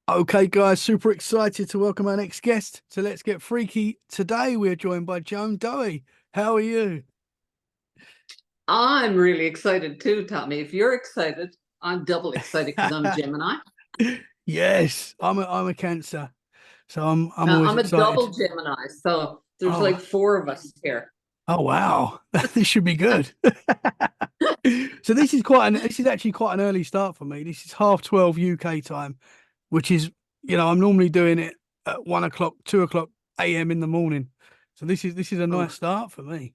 Okay, guys, super excited to welcome our next guest. So let's get freaky. Today we're joined by Joan Dowie. How are you? I'm really excited too, Tommy. If you're excited, I'm double excited because I'm a Gemini. Yes, I'm a Cancer, so I'm always I'm a excited. double Gemini, so there's Oh, like four of us here. oh wow, this should be good. So this is actually quite an early start for me. This is 12:30 UK time, which is I'm normally doing it at 1 o'clock, 2 o'clock AM in the morning. So this is a Oh, nice start for me.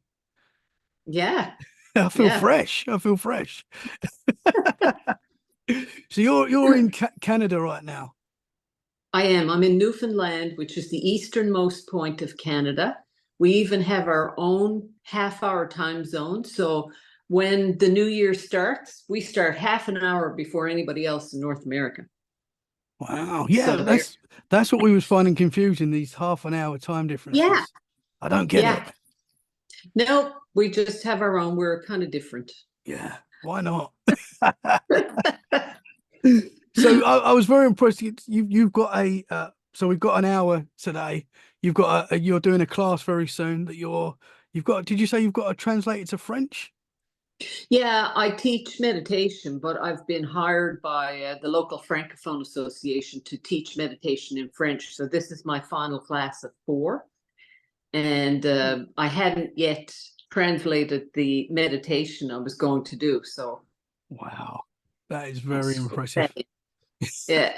yeah, I feel yeah. fresh. I feel fresh. So you're in Canada right now. I am. I'm in Newfoundland, which is the easternmost point of Canada. We even have our own half-hour time zone. So when the new year starts, we start half an hour before anybody else in North America. Wow. So Yeah, there. that's what we was finding confusing, these half an hour time Yeah, differences. I don't get it. yeah. No, we just have our own. We're kind of different. Yeah, why not? So I was very impressed. You've got so we've got an hour today. You're doing a class very soon that you've got. Did you say you've got to translate it to French? Yeah, I teach meditation, but I've been hired by the local Francophone Association to teach meditation in French. So this is my final class of four. And I hadn't yet translated the meditation I was going to do. So Wow, that is I'm very so impressive. excited. Yeah.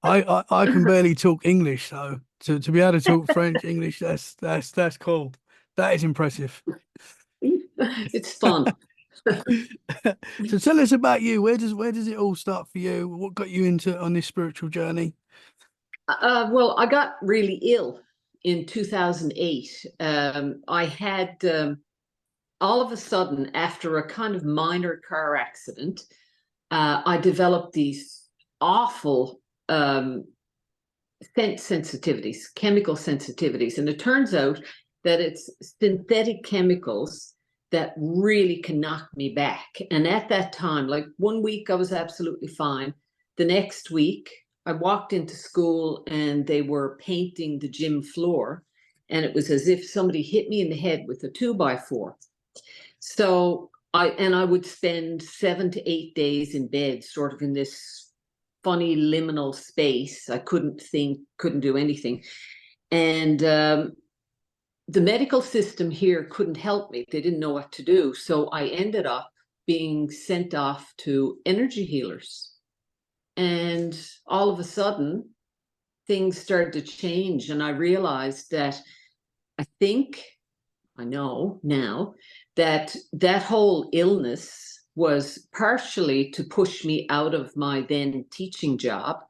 I can barely talk English, so to be able to talk French, English, that's cool. That is impressive. It's fun. So tell us about you. Where does it all start for you? What got you into on this spiritual journey? Well, I got really ill in 2008. I had all of a sudden, after a kind of minor car accident, I developed these awful scent sensitivities, chemical sensitivities. And it turns out that it's synthetic chemicals that really can knock me back. And at that time, like 1 week, I was absolutely fine. The next week, I walked into school and they were painting the gym floor. And it was as if somebody hit me in the head with a 2x4. So I would spend 7 to 8 days in bed, sort of in this funny liminal space. I couldn't think, couldn't do anything. And the medical system here couldn't help me. They didn't know what to do. So I ended up being sent off to energy healers. And all of a sudden, things started to change. And I realized that I think I know now that that whole illness was partially to push me out of my then teaching job,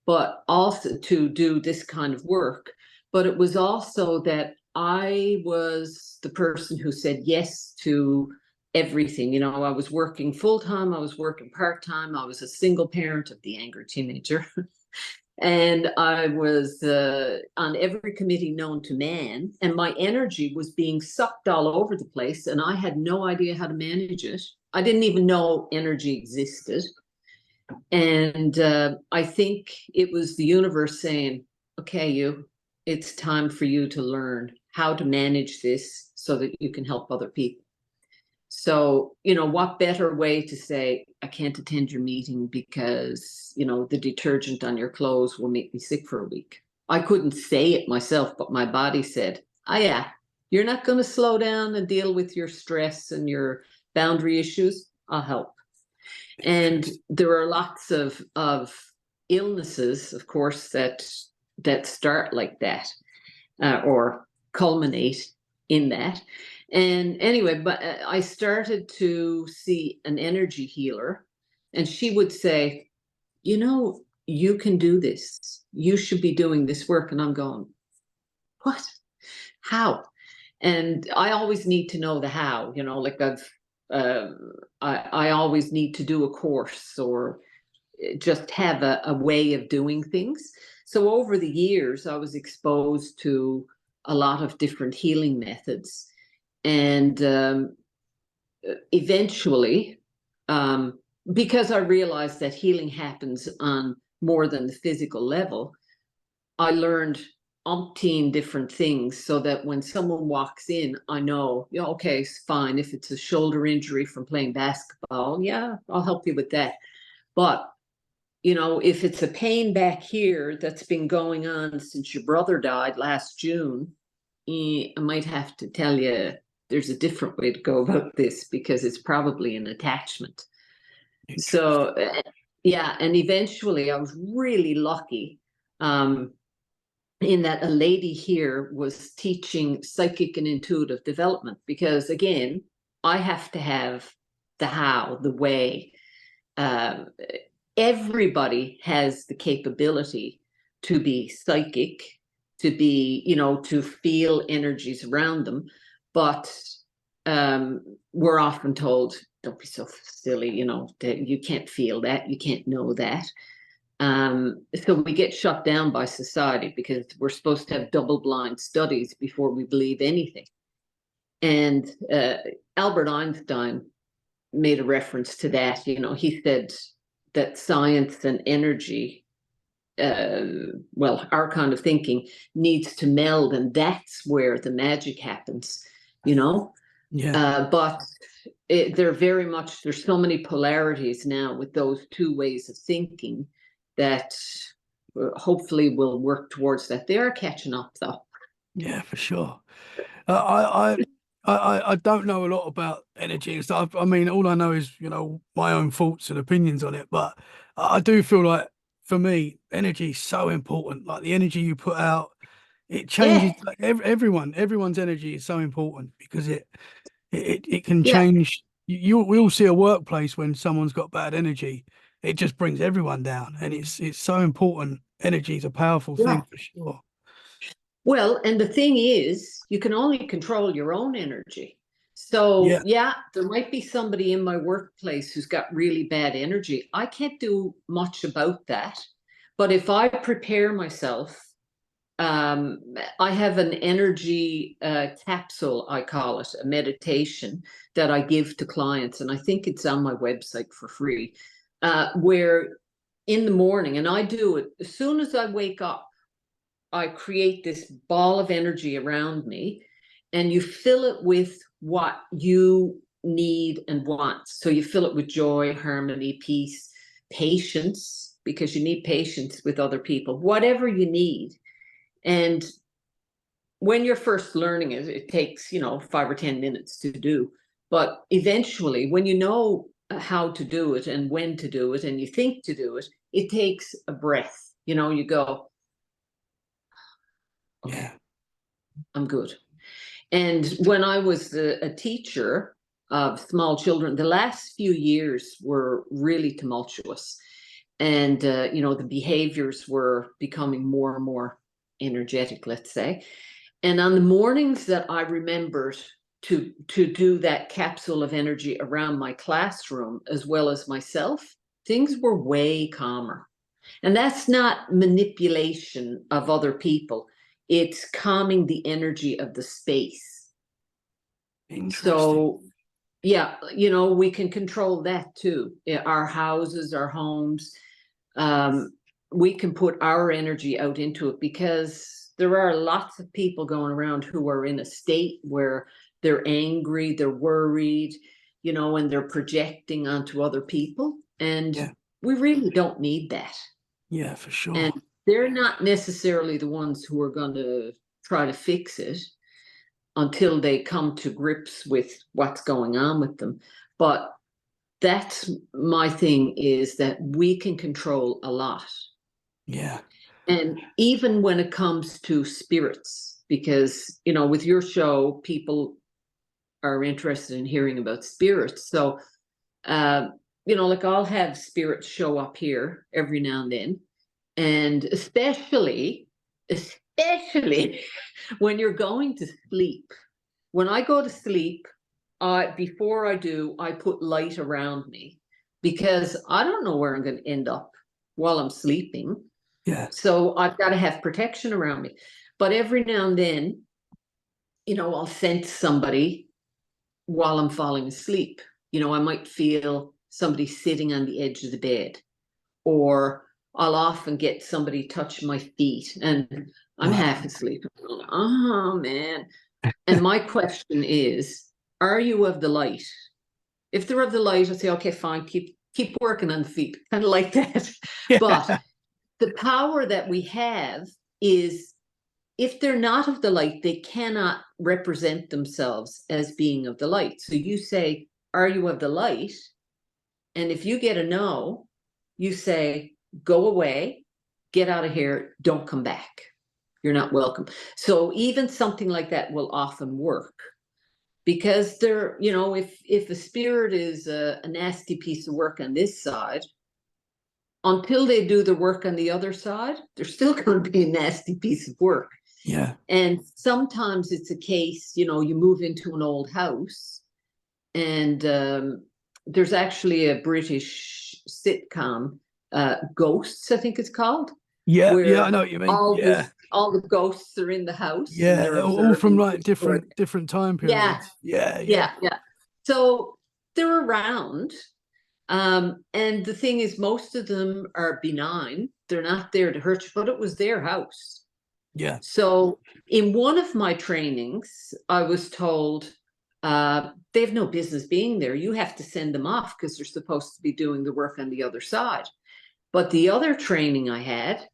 but also to do this kind of work. But it was also that I was the person who said yes to everything. I was working full time, I was working part time, I was a single parent of the angry teenager. And I was on every committee known to man, and my energy was being sucked all over the place, and I had no idea how to manage it. I didn't even know energy existed. And I think it was the universe saying, okay, it's time for you to learn how to manage this so that you can help other people. So, what better way to say, I can't attend your meeting because, the detergent on your clothes will make me sick for a week. I couldn't say it myself, but my body said, oh, yeah, you're not going to slow down and deal with your stress and your boundary issues. I'll help. And there are lots of illnesses, of course, that start like that or culminate in that. And anyway, but I started to see an energy healer, and she would say, you can do this. You should be doing this work. And I'm going, what? How? And I always need to know the how, like uh, I always need to do a course or just have a way of doing things. So over the years, I was exposed to a lot of different healing methods. And eventually, because I realized that healing happens on more than the physical level, I learned umpteen different things so that when someone walks in, I know, yeah, okay, it's fine. If it's a shoulder injury from playing basketball, yeah, I'll help you with that. But, you know, if it's a pain back here that's been going on since your brother died last June, I might have to tell you there's a different way to go about this because it's probably an attachment. So, yeah, and eventually I was really lucky. In that a lady here was teaching psychic and intuitive development, because again, I have to have the how, the way. Everybody has the capability to be psychic, to be, you know, to feel energies around them, but we're often told, don't be so silly, you know, that you can't feel that, you can't know that. So we get shut down by society because we're supposed to have double-blind studies before we believe anything. And Albert Einstein made a reference to that. You know, he said that science and energy, well, our kind of thinking needs to meld, and that's where the magic happens, you know? Yeah. But they're very much, there's so many polarities now with those two ways of thinking that hopefully we'll work towards that. They are catching up, though. Yeah, for sure. I don't know a lot about energy and stuff. I mean, all I know is, you know, my own thoughts and opinions on it. But I do feel like, for me, energy is so important. Like the energy you put out, it changes. Yeah, Like everyone's energy is so important because it can yeah, change. We all see a workplace when someone's got bad energy, it just brings everyone down, and it's so important. Energy is a powerful yeah. thing for sure. Well, and the thing is, you can only control your own energy. So, Yeah, yeah, there might be somebody in my workplace who's got really bad energy. I can't do much about that. But if I prepare myself, I have an energy capsule, I call it, a meditation that I give to clients. And I think it's on my website for free, where in the morning, and I do it as soon as I wake up, I create this ball of energy around me, and you fill it with what you need and want. So you fill it with joy, harmony, peace, patience, because you need patience with other people, whatever you need. And when you're first learning it, it takes, you know, 5 or 10 minutes to do. But eventually, when you know how to do it and when to do it, and you think to do it, it takes a breath. You know, you go, okay, yeah, I'm good. And when I was a teacher of small children, the last few years were really tumultuous. And, you know, the behaviors were becoming more and more energetic, let's say. And on the mornings that I remembered to do that capsule of energy around my classroom as well as myself, things were way calmer. And that's not manipulation of other people. It's calming the energy of the space. interesting. So, yeah, you know, we can control that too. Our houses, our homes, we can put our energy out into it, because there are lots of people going around who are in a state where they're angry, they're worried, you know, and they're projecting onto other people. And Yeah, we really don't need that. yeah, for And sure. they're not necessarily the ones who are going to try to fix it until they come to grips with what's going on with them. But that's my thing, is that we can control a lot. Yeah, And even when it comes to spirits, because, you know, with your show, people are interested in hearing about spirits. So, you know, like I'll have spirits show up here every now and then. And especially when you're going to sleep. When I go to sleep, before I do, I put light around me, because I don't know where I'm going to end up while I'm sleeping. yeah, So I've got to have protection around me. But every now and then, you know, I'll sense somebody while I'm falling asleep. You know, I might feel somebody sitting on the edge of the bed, or I'll often get somebody touch my feet, and I'm Wow. half asleep. I'm going, oh man. And my question is, are you of the light? If they're of the light, I say, okay, fine, keep working on the feet, kind of like that. But Yeah. the power that we have is, if they're not of the light, they cannot represent themselves as being of the light. So you say, are you of the light? And if you get a no, you say, go away, get out of here, don't come back. You're not welcome. So even something like that will often work, because they're, if a spirit is a nasty piece of work on this side, until they do the work on the other side, they're still going to be a nasty piece of work. Yeah. And sometimes it's a case, you move into an old house, and there's actually a British sitcom, Ghosts, I think it's called, Yeah. Yeah. I where know what you mean. Yeah. all the ghosts are in the house and Yeah. they're All from observing like people. different time Yeah, periods. Yeah. Yeah. yeah. So they're around. And the thing is, most of them are benign. They're not there to hurt you, but it was their house. Yeah. So in one of my trainings, I was told, they have no business being there. You have to send them off because they're supposed to be doing the work on the other side. But the other training I had,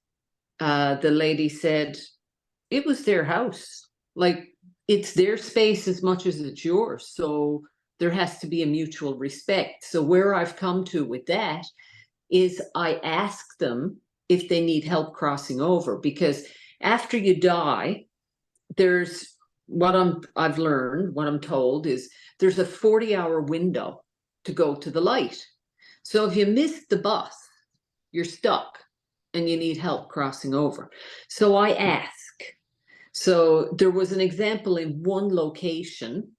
the lady said, it was their house. Like, it's their space as much as it's yours. So there has to be a mutual respect. So where I've come to with that is, I ask them if they need help crossing over, because after you die, there's I've learned, what I'm told is, there's a 40-hour window to go to the light. So if you miss the bus, you're stuck and you need help crossing over. So I ask. So there was an example in one location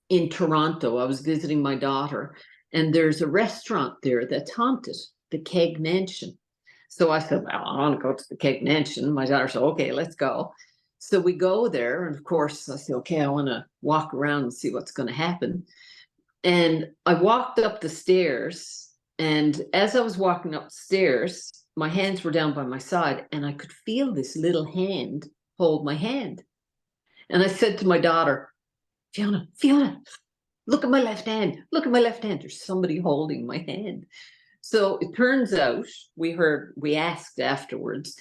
in Toronto. I was visiting my daughter, and there's a restaurant there that's haunted, the Keg Mansion. So I said, well, I want to go to the Keg Mansion. My daughter said, okay, let's go. So we go there, and of course I said, okay, I want to walk around and see what's going to happen. And I walked up the stairs, and as I was walking up the stairs, my hands were down by my side, and I could feel this little hand hold my hand. And I said to my daughter, Fiona, look at my left hand. Look at my left hand. There's somebody holding my hand. So it turns out, we asked afterwards,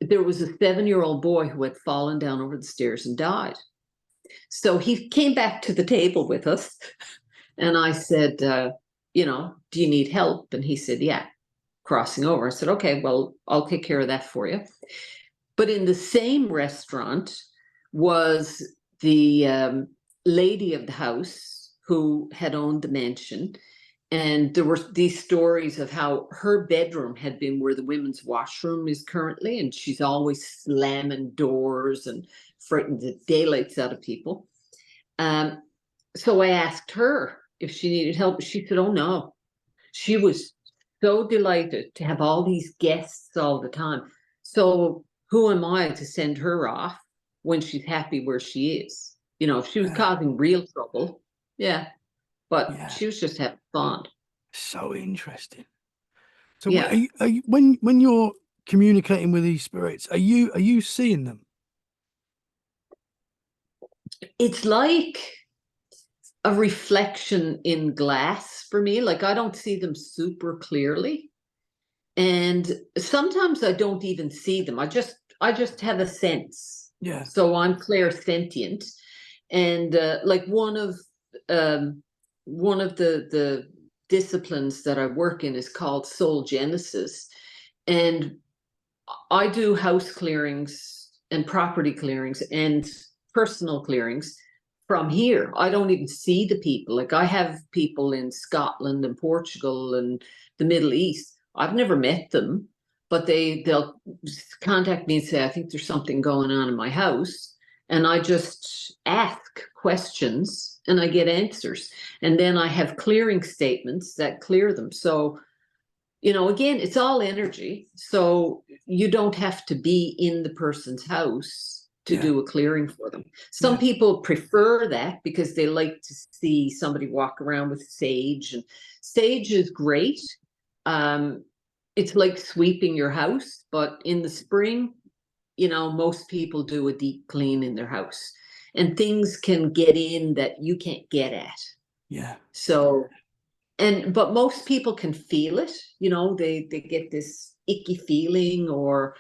there was a 7-year-old boy who had fallen down over the stairs and died. So he came back to the table with us, and I said, do you need help? And he said, yeah, crossing over. I said, okay, well, I'll take care of that for you. But in the same restaurant was the lady of the house who had owned the mansion. And there were these stories of how her bedroom had been where the women's washroom is currently, and she's always slamming doors and frightening the daylights out of people. So I asked her if she needed help. She said, oh no. She was so delighted to have all these guests all the time. So who am I to send her off when she's happy where she is? If she was causing real trouble, yeah. But she was just having fun. So interesting. So Yeah. when you're communicating with these spirits, are you seeing them? It's like a reflection in glass for me. Like, I don't see them super clearly. And sometimes I don't even see them. I just have a sense. Yeah. So I'm clairsentient. And like one of the disciplines that I work in is called Soul Genesis. And I do house clearings and property clearings and personal clearings from here. I don't even see the people. Like, I have people in Scotland and Portugal and the Middle East. I've never met them, but they'll contact me and say, I think there's something going on in my house. And I just ask questions and I get answers. And then I have clearing statements that clear them. So, again, it's all energy. So you don't have to be in the person's house to do a clearing for them. Some people prefer that because they like to see somebody walk around with sage, and sage is great. it's like sweeping your house, but in the spring, you know, most people do a deep clean in their house, and things can get in that you can't get at. Yeah. So, but most people can feel it, you know, they get this icky feeling, or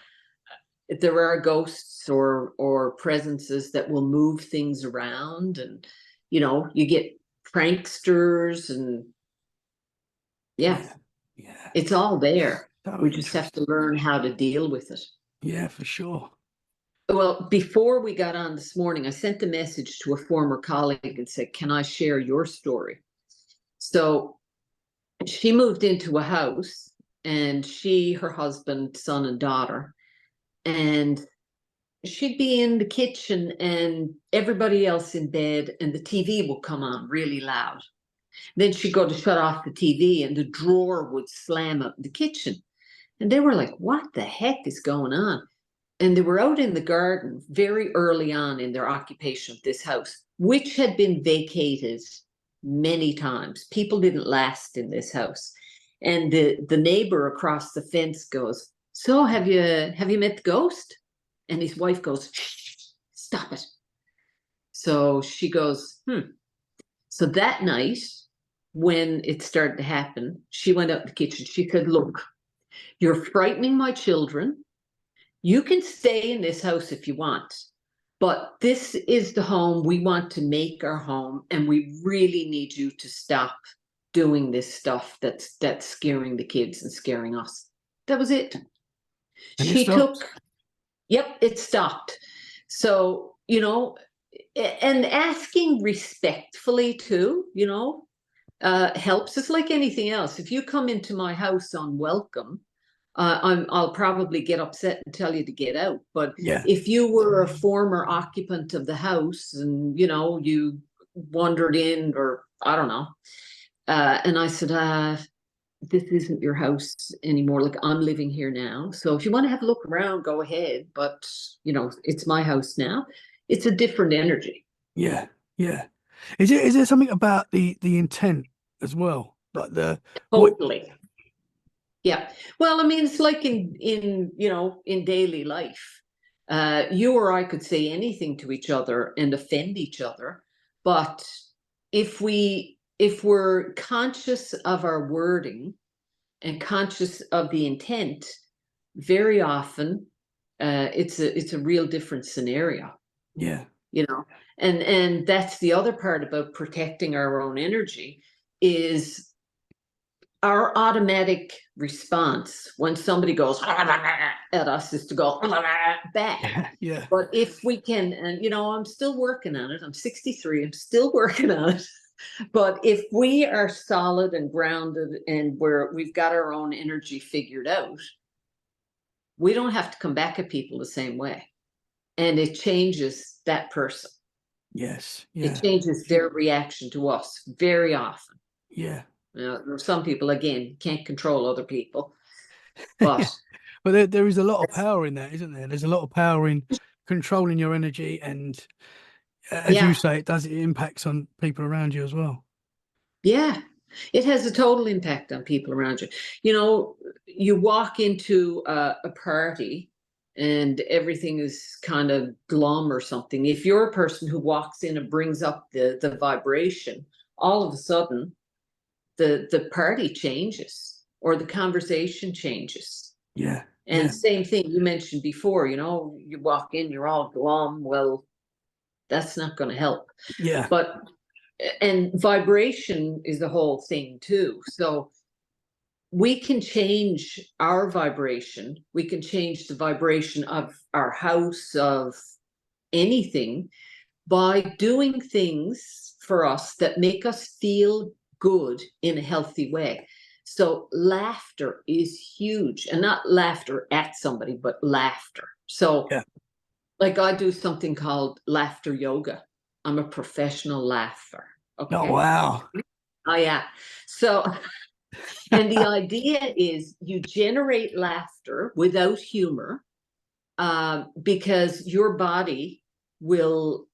there are ghosts or presences that will move things around, and you know, you get pranksters, and yeah, Yeah. it's all there. So We just have to learn how to deal with it. Yeah, for sure. Well, before we got on this morning, I sent a message to a former colleague and said, can I share your story? So she moved into a house, and her husband, son, and daughter, and she'd be in the kitchen and everybody else in bed, and the TV will come on really loud. Then she'd go to shut off the TV and the drawer would slam up in the kitchen. And they were like, what the heck is going on? And they were out in the garden very early on in their occupation of this house, which had been vacated many times. People didn't last in this house. And the neighbor across the fence goes, so have you met the ghost? And his wife goes, shh, stop it. So she goes, So that night, when it started to happen, she went out in the kitchen. She said, look, you're frightening my children. You can stay in this house if you want, but this is the home we want to make our home, and we really need you to stop doing this stuff that's scaring the kids and scaring us. That was it. And She took, yep, it stopped. So, you know, and asking respectfully too, you know, helps. It's like anything else. If you come into my house unwelcome, I'll probably get upset and tell you to get out. But yeah, if you were a former occupant of the house and, you know, you wandered in, or I don't know, and I said, this isn't your house anymore. Like, I'm living here now. So if you want to have a look around, go ahead. But, you know, it's my house now. It's a different energy. yeah, yeah. Is there something about the intent as well? Like Totally. Yeah. Well, I mean, it's like in you know, in daily life. You or I could say anything to each other and offend each other, but if we're conscious of our wording and conscious of the intent, very often it's a real different scenario. Yeah. You know, and that's the other part about protecting our own energy, is our automatic response when somebody goes at us is to go back. Yeah. But if we can, and you know, I'm still working on it. I'm 63. I'm still working on it. But if we are solid and grounded, and we've got our own energy figured out, we don't have to come back at people the same way. And it changes that person. Yes. It Yeah. changes their reaction to us very often. Yeah. Some people, again, can't control other people, but But there is a lot of power in that, isn't there? There's a lot of power in controlling your energy, and as you yeah, say, it impacts on people around you as well. yeah, it has a total impact on people around you. You know, you walk into a party and everything is kind of glum or something. If you're a person who walks in and brings up the vibration, all of a sudden the party changes, or the conversation changes. Yeah. And Yeah. same thing you mentioned before, you know, you walk in, you're all glum. Well, that's not going to help. Yeah. But and vibration is the whole thing too. So we can change our vibration. We can change the vibration of our house, of anything, by doing things for us that make us feel good in a healthy way. So laughter is huge, and not laughter at somebody, but laughter. So Yeah. like, I do something called laughter yoga. I'm a professional laugher. Oh, Okay. wow. Oh yeah. So, and the idea is you generate laughter without humor, because your body will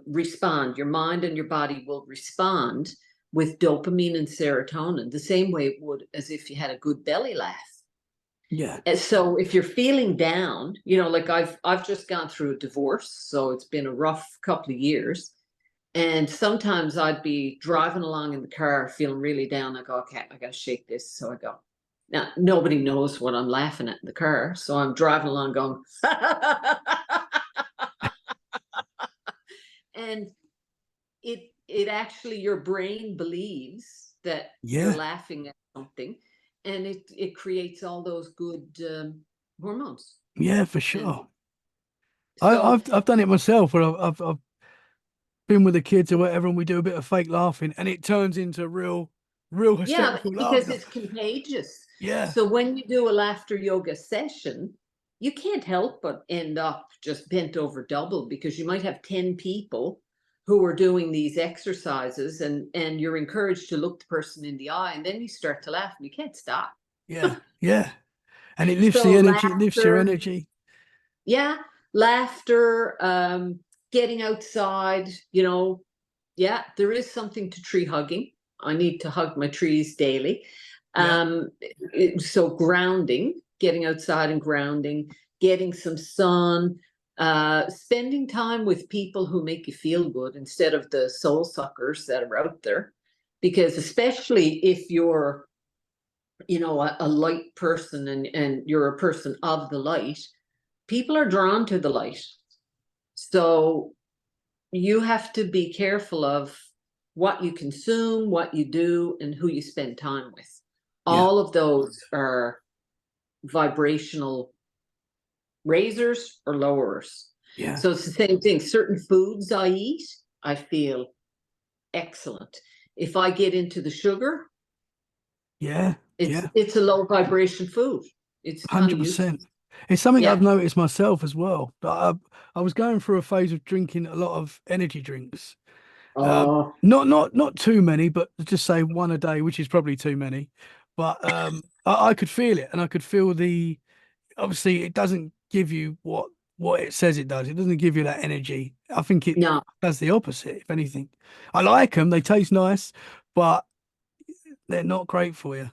respond. Your mind and your body will respond with dopamine and serotonin the same way it would as if you had a good belly laugh. Yeah. And so if you're feeling down, like I've just gone through a divorce, so it's been a rough couple of years. And sometimes I'd be driving along in the car feeling really down. I go, okay, I gotta shake this. So I go. Now nobody knows what I'm laughing at in the car. So I'm driving along going, and it actually, your brain believes that you're Yeah. laughing at something, and it creates all those good hormones. Yeah, for And sure. so I've done it myself where I've been with the kids or whatever, and we do a bit of fake laughing, and it turns into real yeah, hysterical because laughter. it's contagious. Yeah. So when you do a laughter yoga session, you can't help but end up just bent over double, because you might have 10 people who are doing these exercises, and you're encouraged to look the person in the eye, and then you start to laugh and you can't stop. Yeah. Yeah. And it lifts So the energy, it lifts your laughter, energy. yeah, laughter, getting outside, yeah, there is something to tree hugging. I need to hug my trees daily. Yeah. So grounding, getting outside and grounding, getting some sun, spending time with people who make you feel good instead of the soul suckers that are out there. Because especially if you're, a light person, and you're a person of the light, people are drawn to the light. So you have to be careful of what you consume, what you do, and who you spend time with. Yeah. All of those are vibrational raisers or lowerers. Yeah. So it's the same thing. Certain foods I eat, I feel excellent. If I get into the sugar, Yeah. it's Yeah. it's a low vibration food. It's kind of useless. 100%. It's something I've Yeah. noticed myself as well. I was going through a phase of drinking a lot of energy drinks. Oh, Not too many, but just say one a day, which is probably too many. But I could feel it, and I could feel the. Obviously, it doesn't give you what it says it does. It doesn't give you that energy. I think it no. does the opposite, if anything. I like them; they taste nice, but they're not great for you.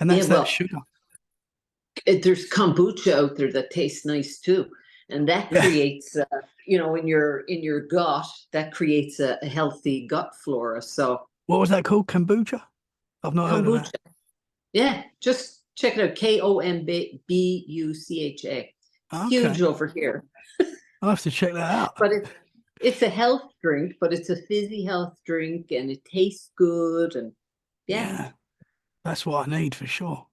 And Yeah, that's that well, sugar. there's kombucha out there that tastes nice too, and that Yeah. creates in your gut, that creates a healthy gut flora. So What was that called? Kombucha? I've not heard of that. kombucha, yeah, just check it out. Kombucha. It's huge Okay, over here. I'll have to check that out. But it's a health drink, but it's a fizzy health drink, and it tastes good. And yeah. Yeah, that's what I need for sure.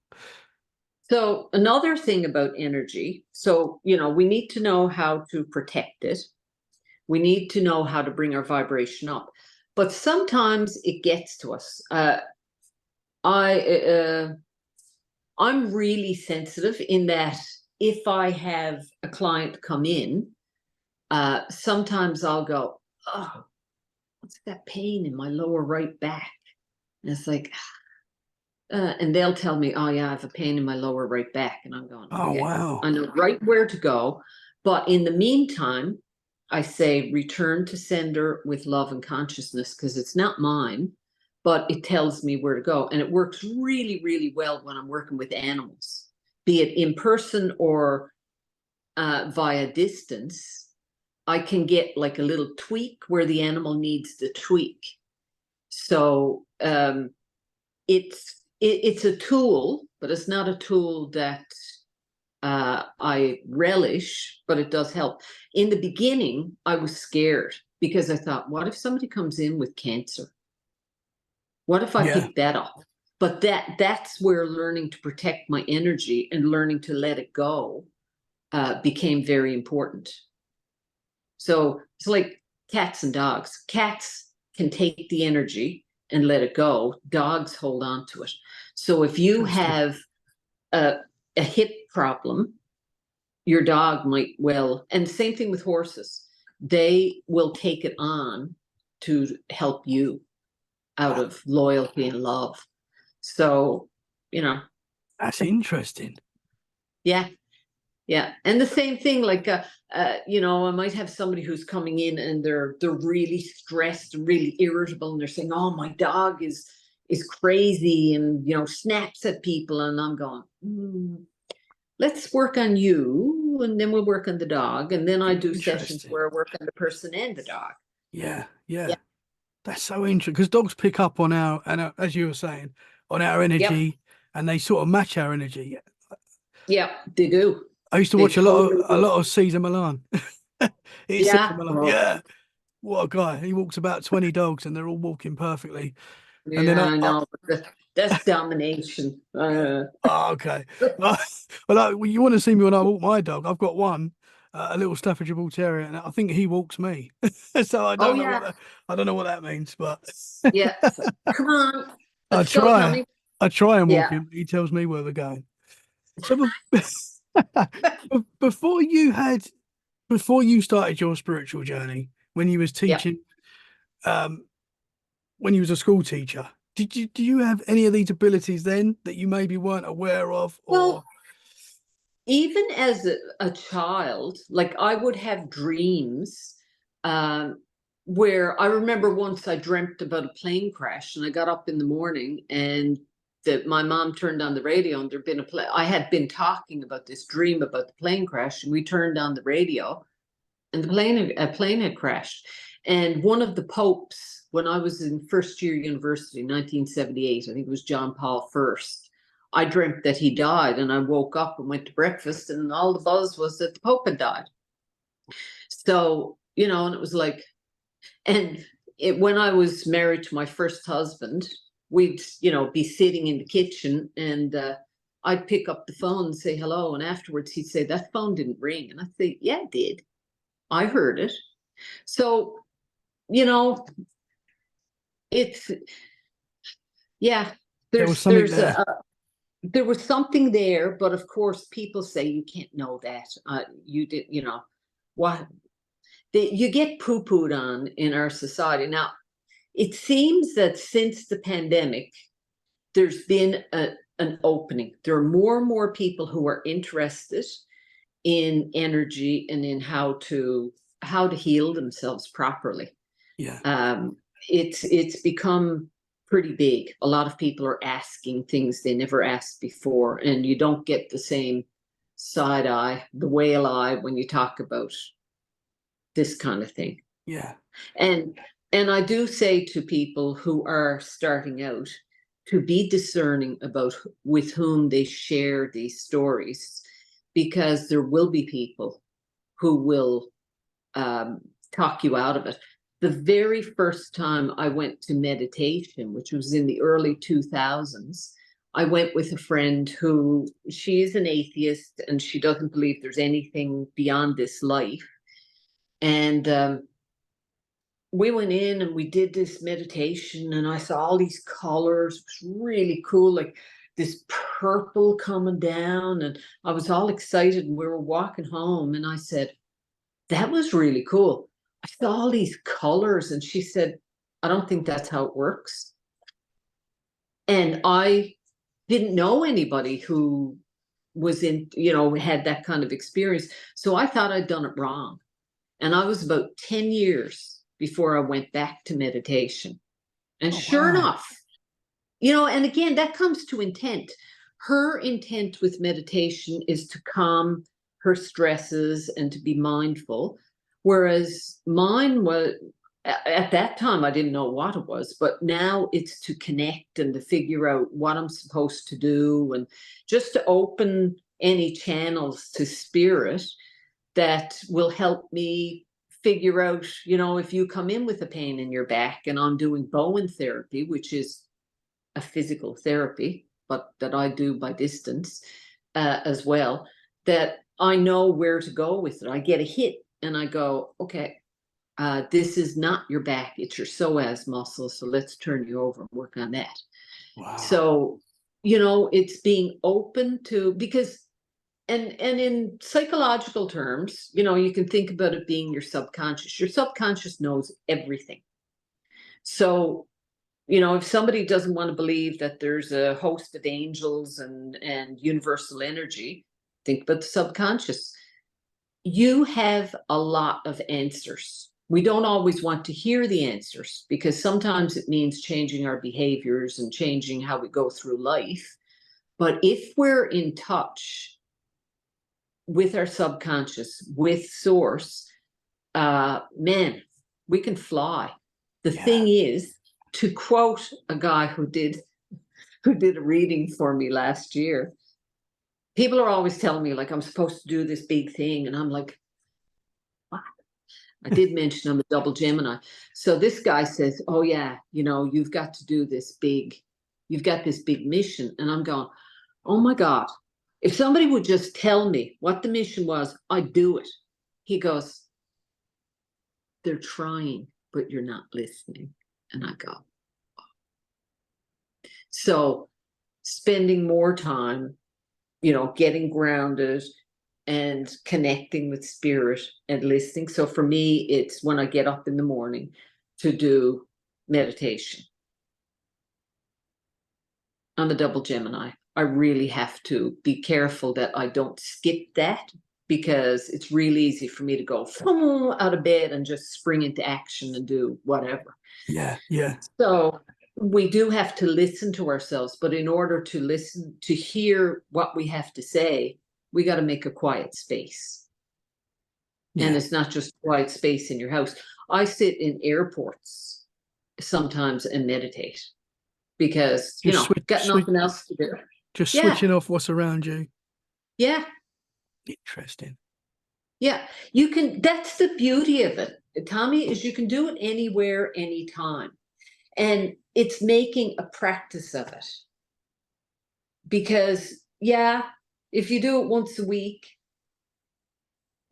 So another thing about energy, so we need to know how to protect it. We need to know how to bring our vibration up. But sometimes it gets to us. I'm really sensitive in that if I have a client come in, sometimes I'll go, oh, what's that pain in my lower right back? And it's like, and they'll tell me, oh yeah, I have a pain in my lower right back. And I'm going, Oh okay, wow. I know right where to go. But in the meantime, I say return to sender with love and consciousness, because it's not mine, but it tells me where to go. And it works really, really well when I'm working with animals, be it in person or via distance. I can get like a little tweak where the animal needs the tweak. So it's a tool, but it's not a tool that I relish, but it does help. In the beginning, I was scared because I thought, what if somebody comes in with cancer? What if I Yeah. pick that up? But that's where learning to protect my energy and learning to let it go became very important. So it's like cats and dogs. Cats can take the energy and let it go. Dogs hold on to it. So if you Interesting. have a hip problem, your dog might and same thing with horses. They will take it on to help you out of loyalty and love. So, That's interesting. yeah. Yeah, and the same thing, like I might have somebody who's coming in and they're really stressed, really irritable, and they're saying, "Oh, my dog is crazy and, snaps at people. And I'm going, let's work on you, and then we'll work on the dog. And then I do sessions Interesting. where I work on the person and the dog. Yeah, Yeah. that's so interesting because dogs pick up on as you were saying, on our energy, and they sort of match our energy. Yeah, they do. I used to They watch totally a do. lot of Caesar Milan. It's Caesar Yeah. Milan. Oh, Yeah, what a guy! He walks about 20 dogs, and they're all walking perfectly. And then yeah, I know. But that's domination. oh, okay. Well, you want to see me when I walk my dog? I've got one, a little Staffordshire Bull Terrier, and I think he walks me. So Oh yeah, I don't know what that means, but yeah. So, come on, I let's go, try. Tommy. I try and walk Yeah. him. He tells me where we're going. So before before you started your spiritual journey, when you was Yeah. teaching, um, when you was a school teacher, do you have any of these abilities then that you maybe weren't aware of, or Well, even as a child, like I would have dreams, um, where I remember once I dreamt about a plane crash, and I got up in the morning and that my mom turned on the radio, and there'd been I had been talking about this dream about the plane crash, and we turned on the radio, and a plane had crashed. And one of the popes, when I was in first year university, 1978, I think it was John Paul I, I dreamt that he died, and I woke up and went to breakfast, and all the buzz was that the Pope had died. So, and it was like, and when I was married to my first husband, we'd, be sitting in the kitchen, and I'd pick up the phone and say hello. And afterwards he'd say, that phone didn't ring. And I'd say, yeah, it did. I heard it. So, you know, it's, yeah, there was something there's there? there was something there, but of course people say you can't know that. You did, what you get poo-pooed on in our society. Now, it seems that since the pandemic, there's been an opening. There are more and more people who are interested in energy and in how to heal themselves properly. Yeah. It's become pretty big. A lot of people are asking things they never asked before, and you don't get the same side eye, the whale eye, when you talk about this kind of thing. Yeah. And I do say to people who are starting out to be discerning about with whom they share these stories, because there will be people who will talk you out of it. The very first time I went to meditation, which was in the early 2000s, I went with a friend who, she is an atheist and she doesn't believe there's anything beyond this life. And we went in and we did this meditation, and I saw all these colors. It was really cool, like this purple coming down, and I was all excited, and we were walking home, and I said, that was really cool. I saw all these colors. And she said, I don't think that's how it works. And I didn't know anybody who was in, had that kind of experience. So I thought I'd done it wrong. And I was about 10 years before I went back to meditation. And sure enough, and again, that comes to intent. Her intent with meditation is to calm her stresses and to be mindful. Whereas mine was, at that time, I didn't know what it was, but now it's to connect and to figure out what I'm supposed to do, and just to open any channels to spirit that will help me figure out, if you come in with a pain in your back, and I'm doing Bowen therapy, which is a physical therapy, but that I do by distance as well, that I know where to go with it. I get a hit and I go, okay, this is not your back, it's your psoas muscle. So let's turn you over and work on that. Wow. So, it's being open to, because, and in psychological terms, you can think about it being your subconscious. Your subconscious knows everything. So, if somebody doesn't want to believe that there's a host of angels and universal energy, think about the subconscious. You have a lot of answers. We don't always want to hear the answers because sometimes it means changing our behaviors and changing how we go through life. But if we're in touch with our subconscious, with source, man, we can fly. The thing is, to quote a guy who did a reading for me last year, people are always telling me like I'm supposed to do this big thing, and I'm like, what? I did mention I'm a double Gemini. So this guy says, oh yeah, you know, you've got to do this big, you've got this big mission. And I'm going, oh my God, if somebody would just tell me what the mission was, I'd do it. He goes, they're trying, but you're not listening. And I go, oh. So spending more time, you know, getting grounded and connecting with spirit and listening. So for me, it's when I get up in the morning to do meditation. I'm a double Gemini. I really have to be careful that I don't skip that, because it's really easy for me to go out of bed and just spring into action and do whatever. Yeah, yeah. So we do have to listen to ourselves, but in order to listen, to hear what we have to say, we got to make a quiet space. And it's not just quiet space in your house. I sit in airports sometimes and meditate because, you know, got nothing else to do. Just switching off what's around you. Yeah. Interesting. Yeah. You can, that's the beauty of it, Tommy, is you can do it anywhere, anytime. And it's making a practice of it. Because, yeah, if you do it once a week,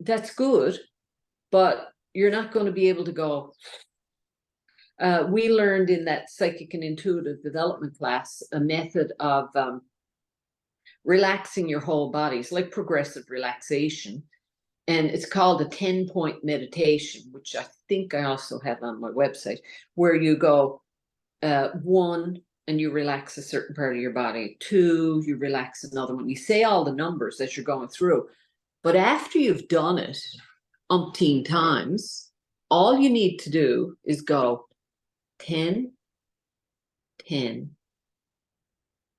that's good, but you're not going to be able to go. We learned in that psychic and intuitive development class a method of relaxing your whole body. It's like progressive relaxation. And it's called a 10-point meditation, which I think I also have on my website, where you go 1 and you relax a certain part of your body, 2, you relax another one. You say all the numbers as you're going through. But after you've done it umpteen times, all you need to do is go 10, 10,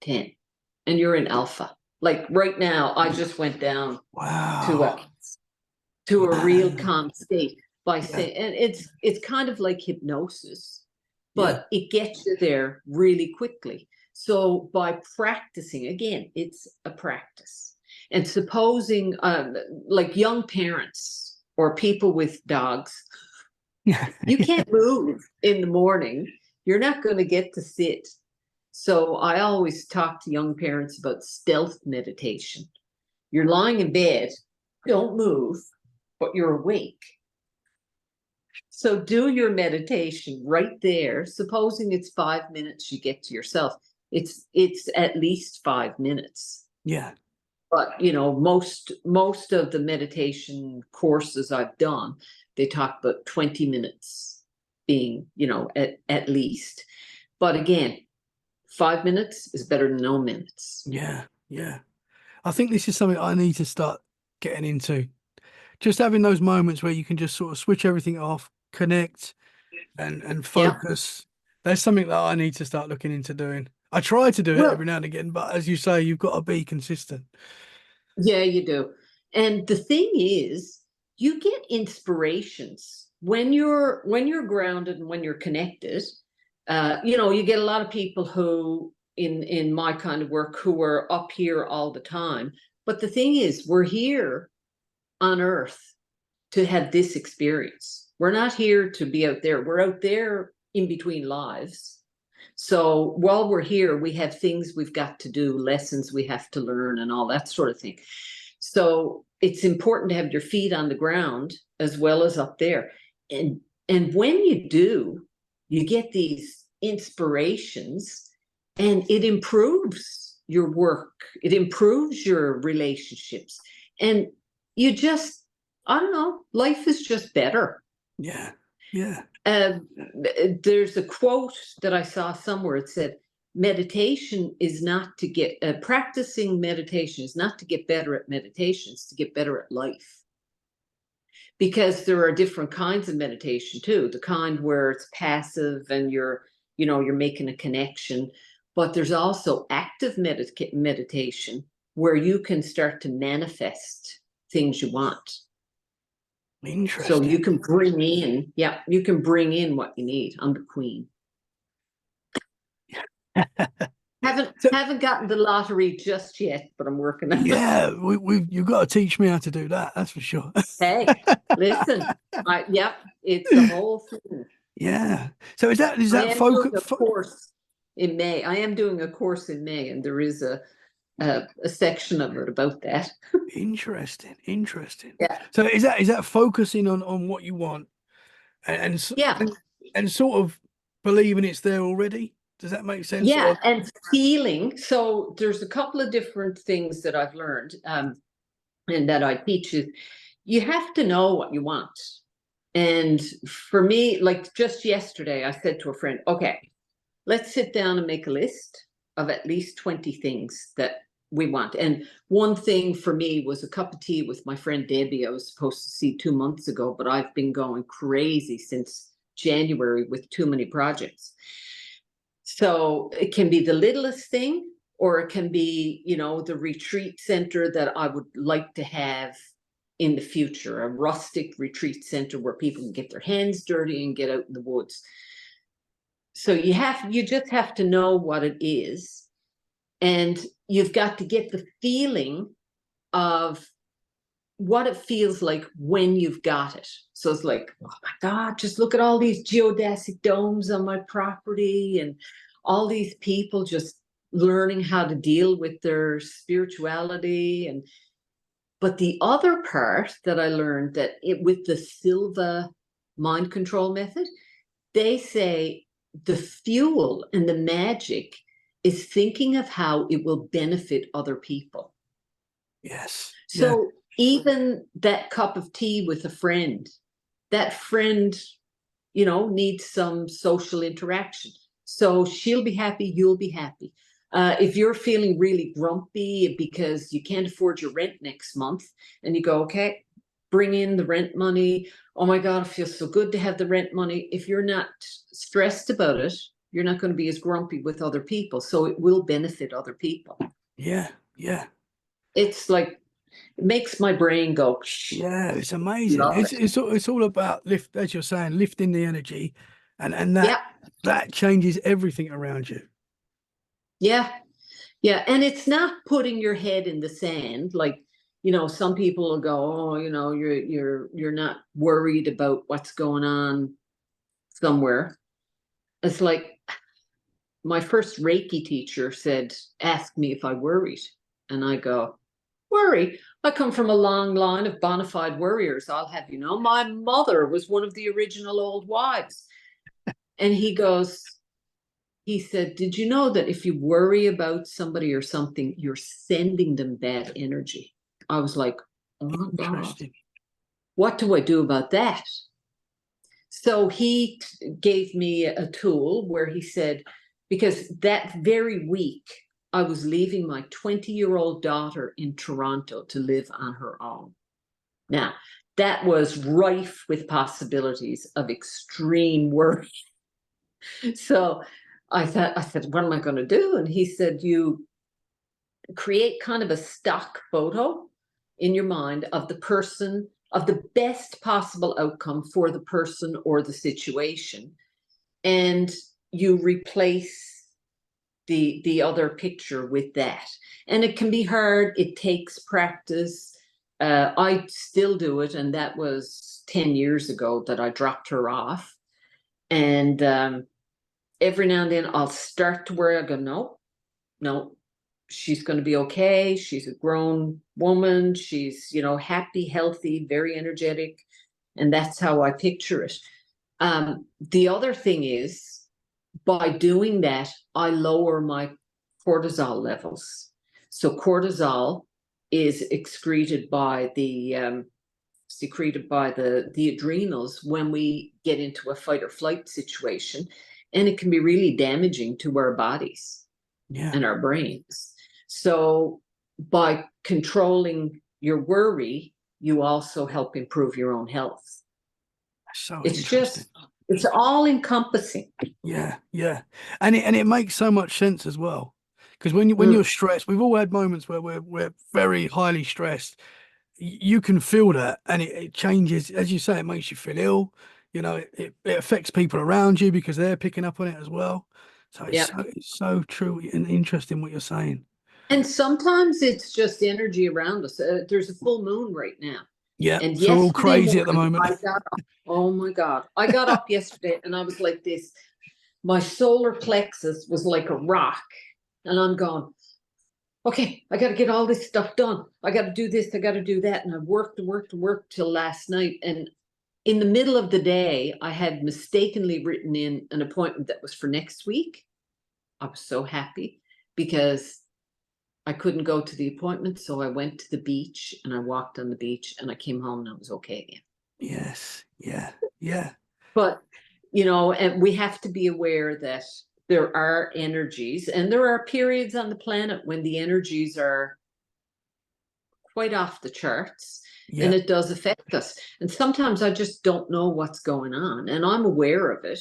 10, and you're in alpha. Like right now, I just went down to a real calm state by saying, and it's kind of like hypnosis, but it gets you there really quickly. So by practicing, again, it's a practice. And supposing like young parents or people with dogs, you can't move in the morning. You're not going to get to sit. So I always talk to young parents about stealth meditation. You're lying in bed, don't move, but you're awake. So do your meditation right there. Supposing it's 5 minutes, you get to yourself. It's at least 5 minutes. Yeah. But you know, most of the meditation courses I've done, they talk about 20 minutes being, you know, at least. But again, 5 minutes is better than no minutes. Yeah, yeah. I think this is something I need to start getting into. Just having those moments where you can just sort of switch everything off, connect, and focus. That's something that I need to start looking into doing. I try to do it every now and again, but as you say, you've got to be consistent. Yeah, you do. And the thing is, you get inspirations when you're grounded and when you're connected. You know, you get a lot of people who in my kind of work who are up here all the time. But the thing is, we're here on Earth to have this experience. We're not here to be out there. We're out there in between lives. So while we're here, we have things we've got to do, lessons we have to learn, and all that sort of thing. So it's important to have your feet on the ground as well as up there. And when you do, you get these inspirations, and it improves your work. It improves your relationships. And you just, I don't know, life is just better. Yeah, yeah. There's a quote that I saw somewhere. It said, meditation is not to get, practicing meditation is not to get better at meditation, it's to get better at life. because there are different kinds of meditation too. The kind where it's passive and you're making a connection, but there's also active meditation where you can start to manifest things you want. Interesting. So you can bring in, you can bring in what you need. I'm the queen. Haven't gotten the lottery just yet, but I'm working on it. Yeah, you've got to teach me how to do that. That's for sure. Hey, listen, it's the whole thing. Yeah. So is that focus? Course in May. I am doing a course in May, and there is a section of it about that. Interesting. Yeah. So is that focusing on what you want, and sort of believing it's there already? Does that make sense? Yeah, and feeling. So there's a couple of different things that I've learned, and that I teach you. You have to know what you want. And for me, like just yesterday, I said to a friend, okay, let's sit down and make a list of at least 20 things that we want. And one thing for me was a cup of tea with my friend Debbie. I was supposed to see 2 months ago, but I've been going crazy since January with too many projects. So it can be the littlest thing, or it can be, the retreat center that I would like to have in the future, a rustic retreat center where people can get their hands dirty and get out in the woods. So you just have to know what it is, and you've got to get the feeling of what it feels like when you've got it. So it's like, oh my God, just look at all these geodesic domes on my property and all these people just learning how to deal with their spirituality. But the other part that I learned that with the Silva mind control method, they say the fuel and the magic is thinking of how it will benefit other people. Yes. So even that cup of tea with a friend, that friend, needs some social interaction. So she'll be happy, you'll be happy. If you're feeling really grumpy because you can't afford your rent next month, and you go, okay, bring in the rent money. Oh my God, it feels so good to have the rent money. If you're not stressed about it, you're not going to be as grumpy with other people. So it will benefit other people. Yeah. It's like, it makes my brain go. Yeah, it's amazing. It's all about as you're saying, lifting the energy, and that changes everything around you. Yeah. And it's not putting your head in the sand. Like, some people will go, oh, you're not worried about what's going on somewhere. It's like my first Reiki teacher said, ask me if I worried. And I go, worry? I come from a long line of bona fide worriers. I'll have you know, my mother was one of the original old wives. And he said, did you know that if you worry about somebody or something, you're sending them bad energy? I was like, oh my God, what do I do about that? So he gave me a tool where he said, because that very week, I was leaving my 20-year-old daughter in Toronto to live on her own. Now, that was rife with possibilities of extreme worry. So I said, what am I going to do? And he said, you create kind of a stock photo in your mind of the person, of the best possible outcome for the person or the situation. And you replace the other picture with that. And it can be hard. It takes practice. I still do it. And that was 10 years ago that I dropped her off. And every now and then I'll start to where I go, no, she's going to be okay. She's a grown woman. She's, happy, healthy, very energetic. And that's how I picture it. The other thing is, by doing that, I lower my cortisol levels. So cortisol is secreted by the adrenals when we get into a fight or flight situation. And it can be really damaging to our bodies and our brains. So by controlling your worry, you also help improve your own health. So It's interesting. just, it's all encompassing. Yeah, yeah, and it makes so much sense as well, because when you're stressed, we've all had moments where we're very highly stressed. You can feel that, and it changes, as you say, it makes you feel ill. You know, it affects people around you because they're picking up on it as well. So Yeah. it's so true and interesting what you're saying. And sometimes it's just energy around us. There's a full moon right now. Yeah, And so we're all yesterday crazy at the morning, moment. I got up. Oh my God. I got up yesterday and I was like this. My solar plexus was like a rock. And I'm going, okay, I got to get all this stuff done. I got to do this. I got to do that. And I worked and worked and worked till last night. And in the middle of the day, I had mistakenly written in an appointment that was for next week. I was so happy because I couldn't go to the appointment. So I went to the beach and I walked on the beach and I came home and I was okay again. Yes, yeah, yeah, But, and we have to be aware that there are energies and there are periods on the planet when the energies are quite off the charts and yeah, it does affect us. And sometimes I just don't know what's going on and I'm aware of it.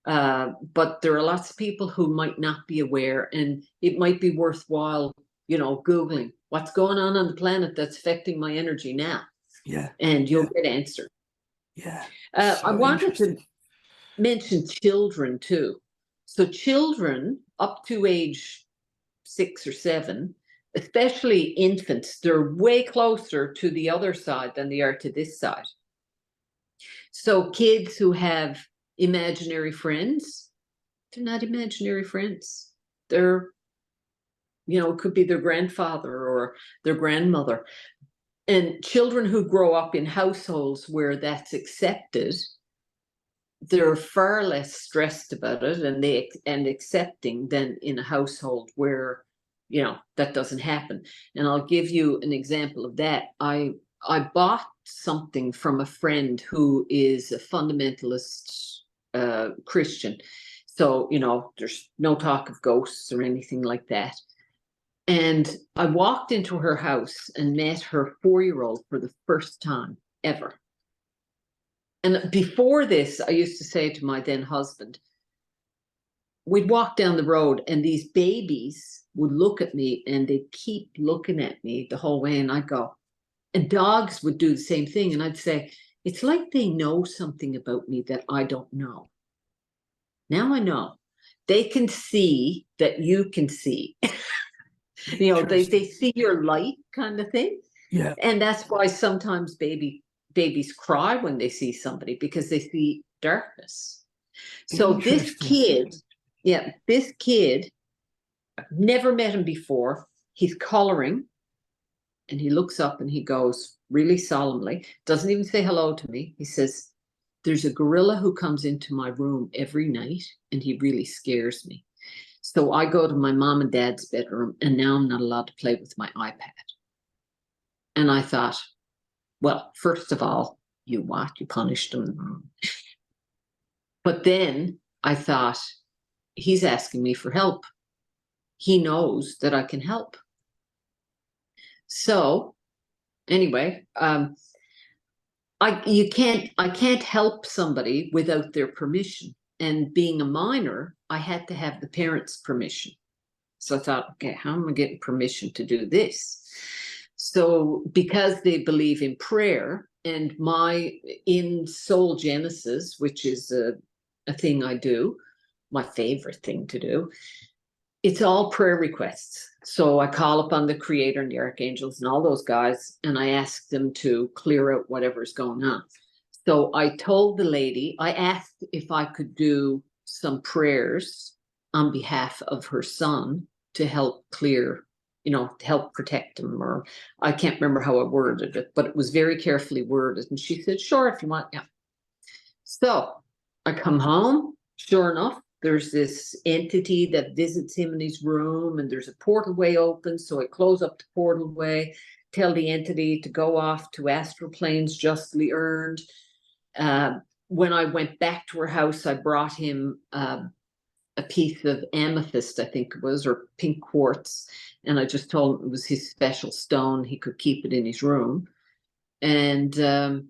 But there are lots of people who might not be aware, and it might be worthwhile, Googling what's going on the planet that's affecting my energy now, yeah, and you'll yeah, get answers. yeah. I So wanted to interesting. mention children too. So children up to age 6 or 7, especially infants, they're way closer to the other side than they are to this side. So kids who have imaginary friends, they're not imaginary friends. They're, it could be their grandfather or their grandmother. And children who grow up in households where that's accepted, they're far less stressed about it and accepting than in a household where that doesn't happen. And I'll give you an example of that. I bought something from a friend who is a fundamentalist Christian, so there's no talk of ghosts or anything like that. And I walked into her house and met her 4-year-old for the first time ever. And before this, I used to say to my then husband, we'd walk down the road and these babies would look at me and they'd keep looking at me the whole way. And I'd go, and dogs would do the same thing. And I'd say, it's like they know something about me that I don't know. Now I know. They can see that you can see. They see your light kind of thing. Yeah. And that's why sometimes babies cry when they see somebody, because they see darkness. So this kid, I've never met him before. He's coloring and he looks up and he goes really solemnly, doesn't even say hello to me. He says, there's a gorilla who comes into my room every night and he really scares me. So I go to my mom and dad's bedroom and now I'm not allowed to play with my iPad. And I thought, well, first of all, you punished him. But then I thought, he's asking me for help. He knows that I can help. So anyway, I can't help somebody without their permission. And being a minor, I had to have the parents' permission. So I thought, okay, how am I getting permission to do this? So because they believe in prayer, and in Soul Genesis, which is a thing I do, my favorite thing to do, it's all prayer requests. So I call upon the Creator and the archangels and all those guys, and I ask them to clear out whatever's going on. So I told the lady, I asked if I could do some prayers on behalf of her son to help clear, to help protect him, or I can't remember how I worded it, but it was very carefully worded. And she said, sure, if you want. Yeah. So I come home, sure enough, there's this entity that visits him in his room, and there's a portal way open. So I close up the portal way, tell the entity to go off to astral planes justly earned. When I went back to her house, I brought him a piece of amethyst, I think it was, or pink quartz. And I just told him it was his special stone. He could keep it in his room. And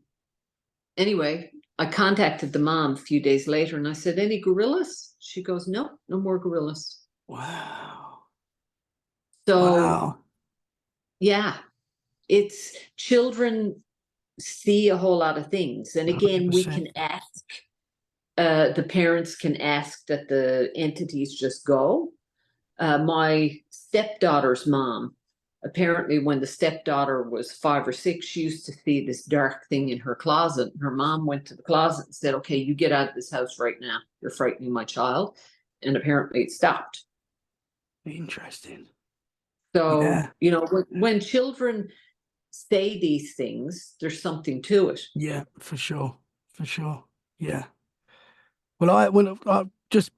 anyway, I contacted the mom a few days later and I said, any gorillas? She goes, no, no more gorillas. Wow. So Wow. yeah, it's children see a whole lot of things. And again, we 100%. can ask, the parents can ask that the entities just go. My stepdaughter's mom, apparently when the stepdaughter was 5 or 6, she used to see this dark thing in her closet. Her mom went to the closet and said, okay, you get out of this house right now. You're frightening my child. And apparently it stopped. Interesting. So, Yeah. you know, when children say these things, there's something to it. Yeah, for sure. For sure. Yeah. Well, I just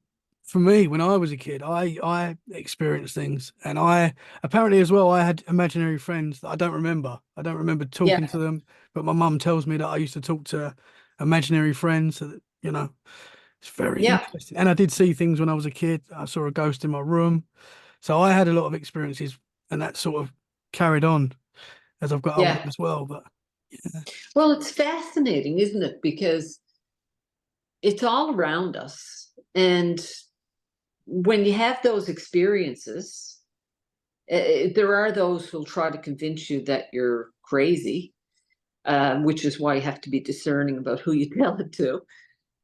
for me, when I was a kid, I experienced things, and I apparently as well, I had imaginary friends that I don't remember. I don't remember Yeah. talking to them, but my mum tells me that I used to talk to imaginary friends. So that, you know, it's very Yeah. interesting. And I did see things when I was a kid. I saw a ghost in my room, so I had a lot of experiences, and that sort of carried on as I've got older Yeah. as well. But yeah, Well, it's fascinating, isn't it? Because it's all around us. And when you have those experiences, there are those who'll try to convince you that you're crazy, which is why you have to be discerning about who you tell it to.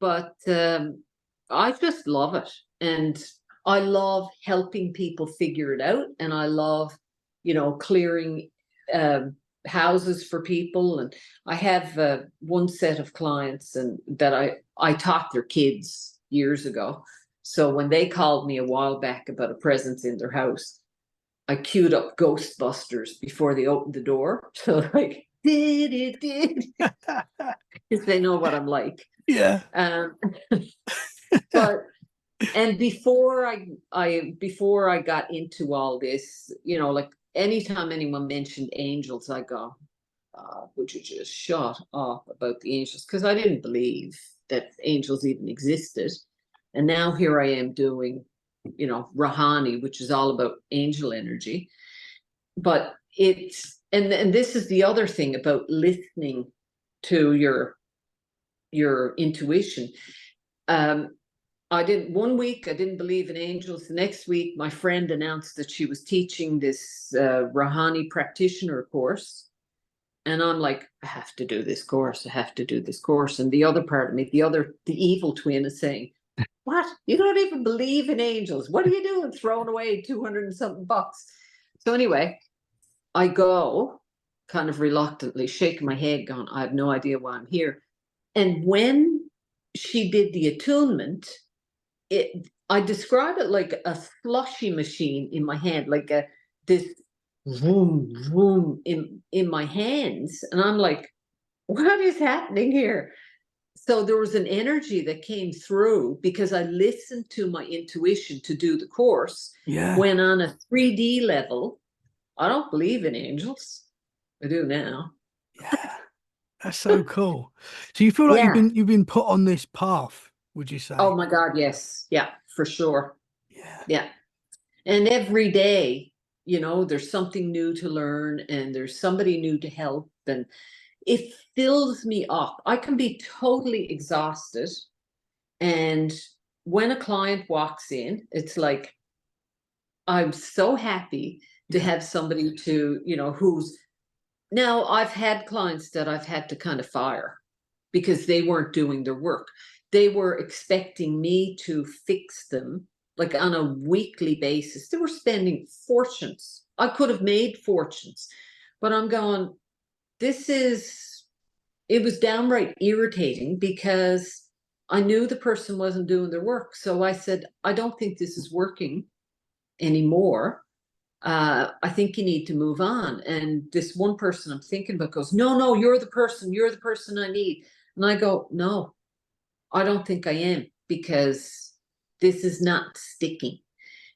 But I just love it. And I love helping people figure it out. And I love, you know, clearing houses for people. And I have one set of clients and that I taught their kids years ago. So when they called me a while back about a presence in their house, I queued up Ghostbusters before they opened the door. So like, did, because they know what I'm like. yeah, Um, but and before I got into all this, you know, like anytime anyone mentioned angels, I go, would you just shut up about the angels? Because I didn't believe that angels even existed. And now here I am doing, you know, Rahani, which is all about angel energy. But it's and this is the other thing about listening to your intuition. Um, I didn't 1 week, I didn't believe in angels. The next week, my friend announced that she was teaching this Rahani practitioner course. And I'm like, I have to do this course. I have to do this course. And the other part of me, the evil twin is saying, what? You don't even believe in angels. What are you doing throwing away 200 and something bucks? So anyway, I go kind of reluctantly, shaking my head, going, I have no idea why I'm here. And when she did the attunement, I describe it like a slushy machine in my hand, like this vroom vroom in my hands, and I'm like, what is happening here? So there was an energy that came through because I listened to my intuition to do the course. yeah. When on a 3D level, I don't believe in angels. I do now. Yeah, that's so cool. So you feel like Yeah. you've been put on this path, would you Oh say? my God, yes. Yeah, for sure. Yeah, Yeah. And every day, you know, there's something new to learn and there's somebody new to help. And it fills me up. I can be totally exhausted. And when a client walks in, it's like, I'm so happy to yeah, have somebody to, you know, who's now I've had clients that I've had to kind of fire because they weren't doing their work. They were expecting me to fix them like on a weekly basis. They were spending fortunes. I could have made fortunes, but I'm going, it was downright irritating because I knew the person wasn't doing their work. So I said, I don't think this is working anymore. I think you need to move on. And this one person I'm thinking about goes, no, you're the person I need. And I go, no, I don't think I am because this is not sticking.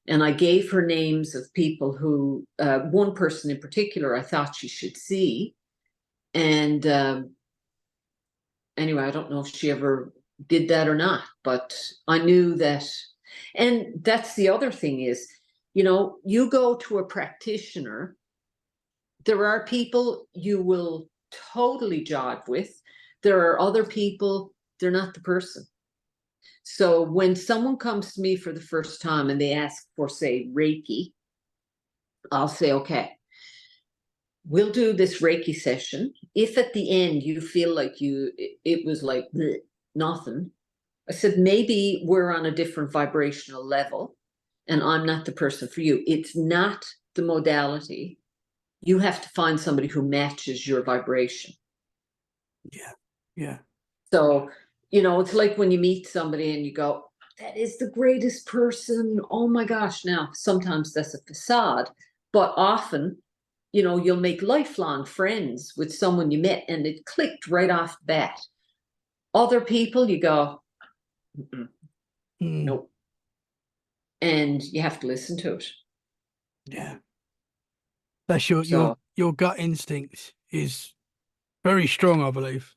And I gave her names of people who, one person in particular, I thought she should see. And anyway, I don't know if she ever did that or not, but I knew that. And that's the other thing is, you know, you go to a practitioner, there are people you will totally jive with. There are other people, they're not the person. So when someone comes to me for the first time and they ask for, say, Reiki, I'll say, okay, we'll do this Reiki session. If at the end you feel like it was like bleh, nothing, I said, maybe we're on a different vibrational level and I'm not the person for you. It's not the modality. You have to find somebody who matches your vibration. Yeah. Yeah. So, you know, it's like when you meet somebody and you go, that is the greatest person. Oh my gosh. Now, sometimes that's a facade, but often, you know, you'll make lifelong friends with someone you met and it clicked right off the bat. Other people, you go, Mm. nope. And you have to listen to it. Yeah. That's your So your gut instinct is very strong, I believe.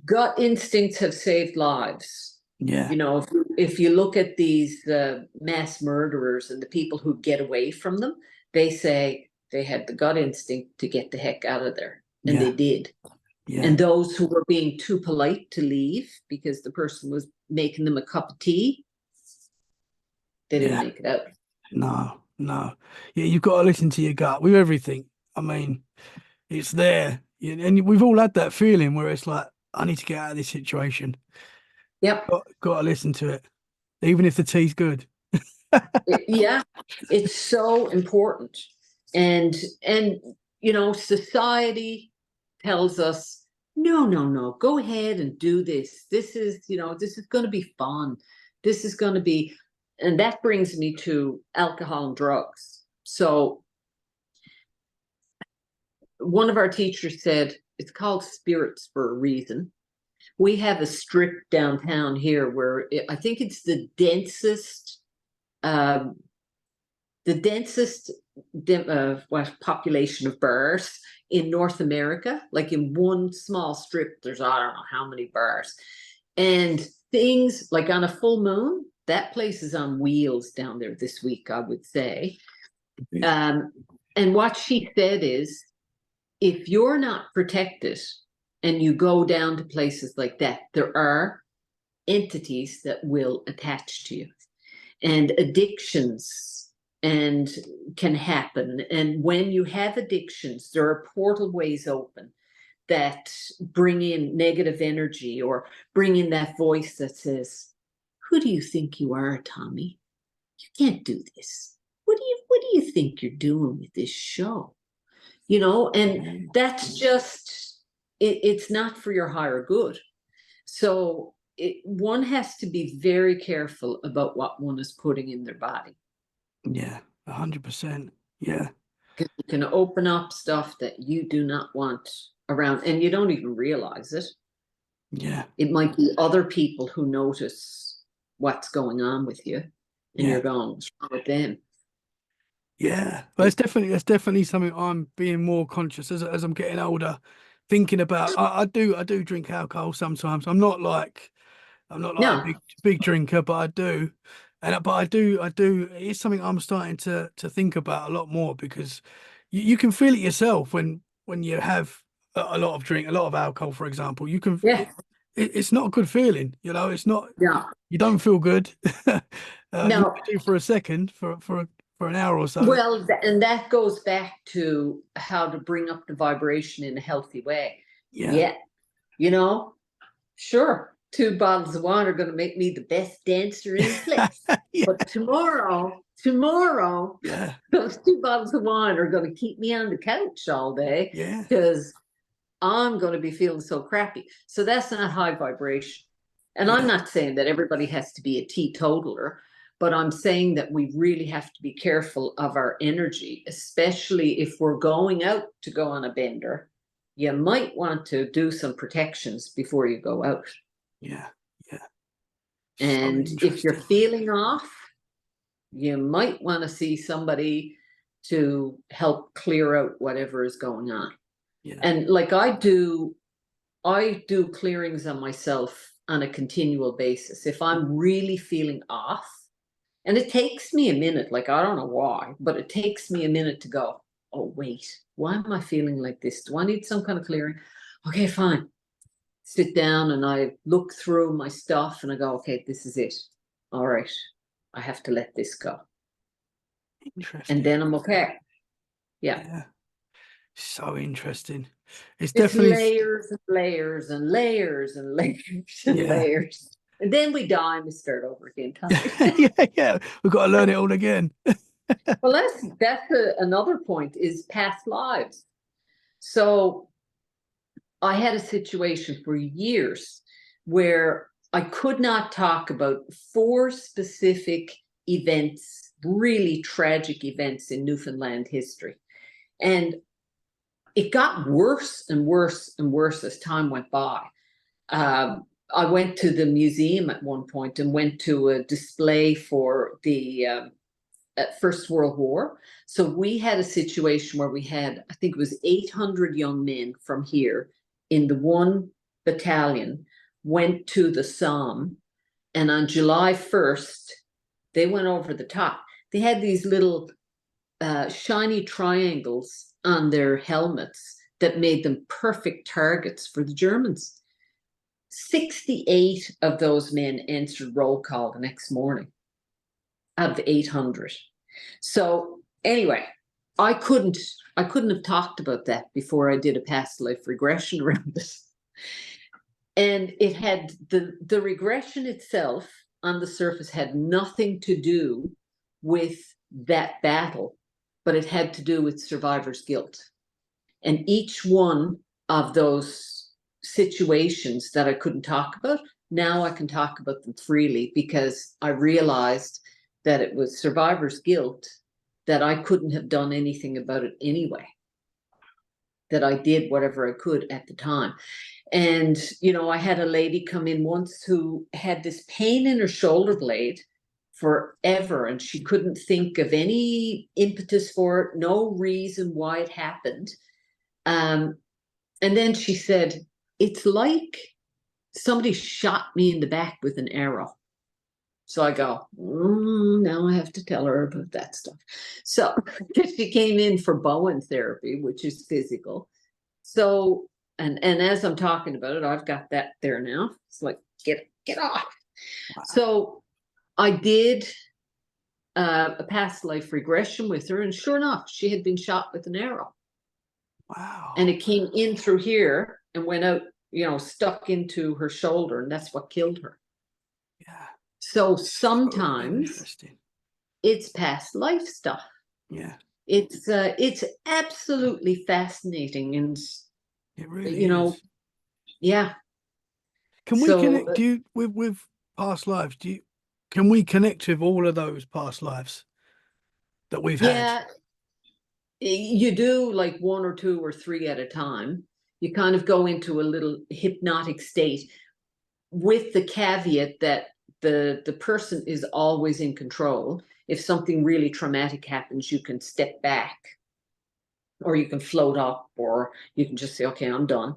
gut instincts have saved lives. Yeah. You know, if you look at these mass murderers and the people who get away from them, they say they had the gut instinct to get the heck out of there. And Yeah. they did. Yeah. And those who were being too polite to leave because the person was making them a cup of tea, they didn't Yeah. make it out. No, no. Yeah, you've got to listen to your gut with everything. I mean, it's there. And we've all had that feeling where it's like, I need to get out of this situation. Yep. Got to listen to it, even if the tea's good. Yeah, it's so important. And you know, society tells us, no, go ahead and do this. This is, you know, this is going to be fun. This is going to be, and that brings me to alcohol and drugs. So one of our teachers said, it's called spirits for a reason. We have a strip downtown here where I think it's the densest population of bars in North America. Like in one small strip, there's I don't know how many bars. And things like on a full moon, that place is on wheels down there this week, I would say. And what she said is, if you're not protected and you go down to places like that, there are entities that will attach to you. And addictions and can happen. And when you have addictions, there are portal ways open that bring in negative energy or bring in that voice that says, who do you think you are, Tommy? You can't do this. What do you think you're doing with this show? You know, and that's just it's not for your higher good. So one has to be very careful about what one is putting in their body. Yeah, 100%. Yeah. You can open up stuff that you do not want around and you don't even realize it. Yeah. It might be other people who notice what's going on with you and you're going, what's wrong with them? Yeah, but that's definitely something I'm being more conscious as I'm getting older, thinking about. I do drink alcohol sometimes. I'm not like No. a big drinker, but I do, but I do. It's something I'm starting to think about a lot more because you can feel it yourself when you have a lot of drink, a lot of alcohol, for example. You can. Yeah. It's not a good feeling, you know. It's not. No. You don't feel good. You No. do for a second, for an hour or so. Well, and that goes back to how to bring up the vibration in a healthy way. Yeah. You know, sure, 2 bottles of wine are going to make me the best dancer in the place. Yeah. But tomorrow, Yeah. those 2 bottles of wine are going to keep me on the couch all day Yeah. because I'm going to be feeling so crappy. So that's not high vibration. And I'm not saying that everybody has to be a teetotaler, but I'm saying that we really have to be careful of our energy, especially if we're going out to go on a bender. You might want to do some protections before you go out. Yeah. Yeah. And So if you're interesting. feeling off, you might want to see somebody to help clear out whatever is going on. Yeah. And like I do clearings on myself on a continual basis. If I'm really feeling off, and it takes me a minute, like I don't know why, but it takes me a minute to go, oh, wait, why am I feeling like this? Do I need some kind of clearing? Okay, fine. Sit down and I look through my stuff and I go, okay, this is it. All right, I have to let this go. Interesting. And then I'm okay. Yeah. Yeah. So interesting. It's It's definitely layers and layers and layers and layers and Yeah. layers. And then we die and we start over again. yeah. We've got to learn it all again. Well, that's another point, is past lives. So I had a situation for years where I could not talk about 4 specific events, really tragic events in Newfoundland history. And it got worse and worse and worse as time went by. I went to the museum at one point and went to a display for the First World War. So we had a situation where we had, I think it was 800 young men from here in the one battalion went to the Somme. And on July 1st, they went over the top. They had these little shiny triangles on their helmets that made them perfect targets for the Germans. 68 of those men answered roll call the next morning out of 800. So anyway, I couldn't have talked about that before I did a past life regression around this. And it had the regression itself on the surface had nothing to do with that battle, but it had to do with survivor's guilt. And each one of those situations that I couldn't talk about, now I can talk about them freely, because I realized that it was survivor's guilt, that I couldn't have done anything about it anyway, that I did whatever I could at the time. And, you know, I had a lady come in once who had this pain in her shoulder blade forever, and she couldn't think of any impetus for it, no reason why it happened. And then she said, it's like somebody shot me in the back with an arrow. So I go, now I have to tell her about that stuff. So she came in for Bowen therapy, which is physical. So, and as I'm talking about it, I've got that there now. It's like, get off. Wow. So I did a past life regression with her, and sure enough, she had been shot with an arrow. Wow. And it came in through here and went out, you know, stuck into her shoulder, and that's what killed her. Yeah. So sometimes it's past life stuff. Yeah. It's absolutely fascinating, and it really you know, is. Yeah. Can we connect you with past lives? Can we connect with all of those past lives that we've had? You do, like 1 or 2 or 3 at a time. You kind of go into a little hypnotic state, with the caveat that the person is always in control. If something really traumatic happens, you can step back, or you can float up, or you can just say, okay, I'm done.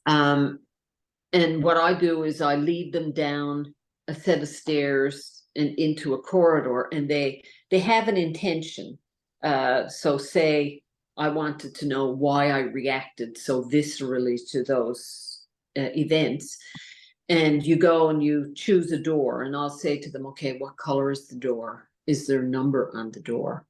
And what I do is I lead them down a set of stairs and into a corridor, and they have an intention. So say I wanted to know why I reacted so viscerally to those events. And you go and you choose a door, and I'll say to them, okay, what color is the door? Is there a number on the door?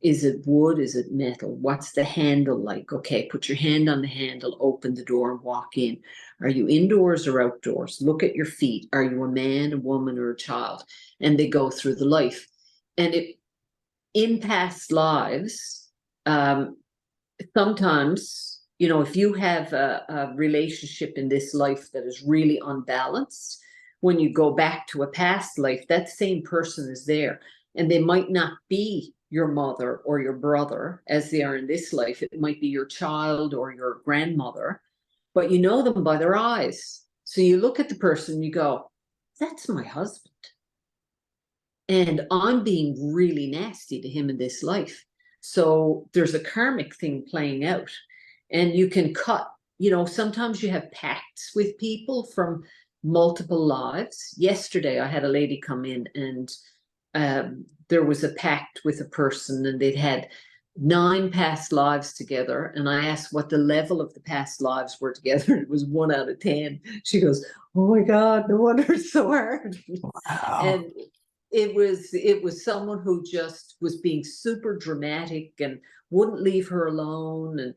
Is it wood? Is it metal? What's the handle like? Okay, put your hand on the handle, open the door, and walk in. Are you indoors or outdoors? Look at your feet. Are you a man, a woman, or a child? And they go through the life. And in past lives, sometimes, you know, if you have a relationship in this life that is really unbalanced, when you go back to a past life, that same person is there. And they might not be your mother or your brother as they are in this life. It might be your child or your grandmother, but you know them by their eyes. So you look at the person and you go, that's my husband. And I'm being really nasty to him in this life. So there's a karmic thing playing out, and you can cut, you know, sometimes you have pacts with people from multiple lives. Yesterday, I had a lady come in, and there was a pact with a person, and they'd had 9 past lives together, and I asked what the level of the past lives were together, and it was 1 out of 10. She goes, "Oh my God, no wonder it's so hard." Wow. And it was someone who just was being super dramatic and wouldn't leave her alone. And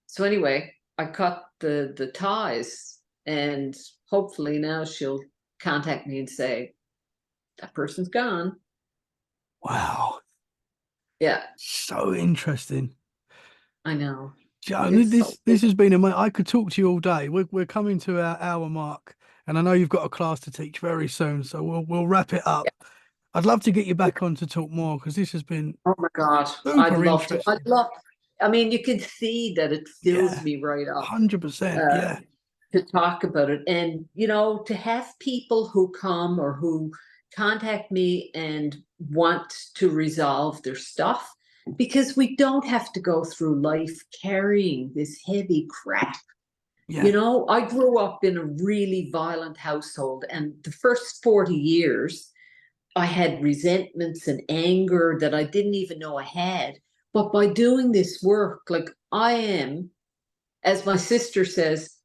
so anyway, I cut the ties, and hopefully now she'll contact me and say, that person's gone. Wow. Yeah, So interesting. I know. Joan, It's so this has been I could talk to you all day. We're coming to our hour mark, and I know you've got a class to teach very soon, so we'll wrap it up. I'd love to get you back on to talk more, because this has been Oh my God, I'd super love to. interesting. I mean, you can see that it fills Yeah, me right up 100%. Yeah, to talk about it. And, you know, to have people who come or who contact me and want to resolve their stuff, because we don't have to go through life carrying this heavy crap. yeah, You know, I grew up in a really violent household, and the first 40 years, I had resentments and anger that I didn't even know I had. But by doing this work, like I am, as my sister says,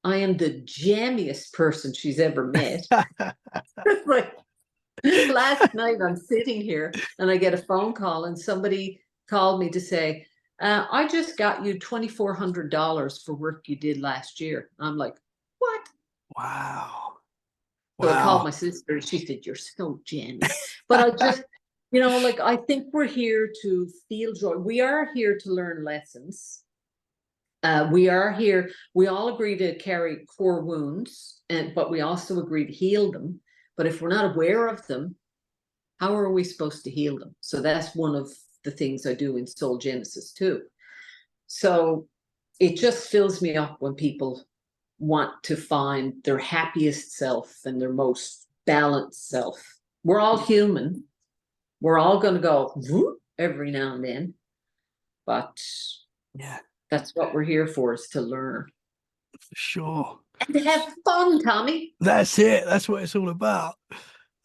I am the jammiest person she's ever met. Like last night, I'm sitting here and I get a phone call, and somebody called me to say, I just got you $2,400 for work you did last year. I'm like, what? wow, So I called wow. my sister and she said, you're so jammy. But I just, you know, like I think we're here to feel joy. We are here to learn lessons. We are here, we all agree to carry core wounds, but we also agree to heal them. But if we're not aware of them, how are we supposed to heal them? So that's one of the things I do in Soul Genesis too. So it just fills me up when people want to find their happiest self and their most balanced self. We're all human. We're all going to go whoop every now and then, but Yeah, that's what we're here for, is to learn for sure. and to have fun, Tommy. That's it. That's what it's all about.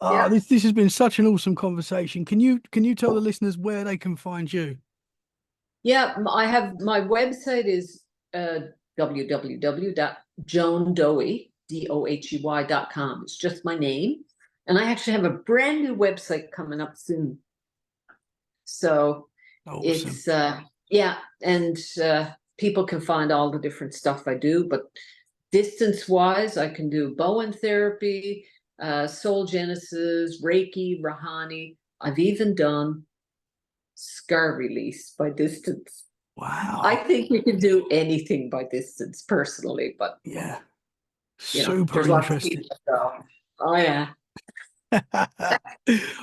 Yeah. This has been such an awesome conversation. Can you tell the listeners where they can find you? Yeah, I have, my website is www.joandohy.com. It's just my name. And I actually have a brand new website coming up soon. So Awesome. it's yeah, and people can find all the different stuff I do, but distance wise, I can do Bowen therapy, Soul Genesis, Reiki, Rahani. I've even done scar release by distance. Wow. I think you can do anything by distance personally, but Yeah. you know, Super there's lots of interesting. people. So, oh yeah.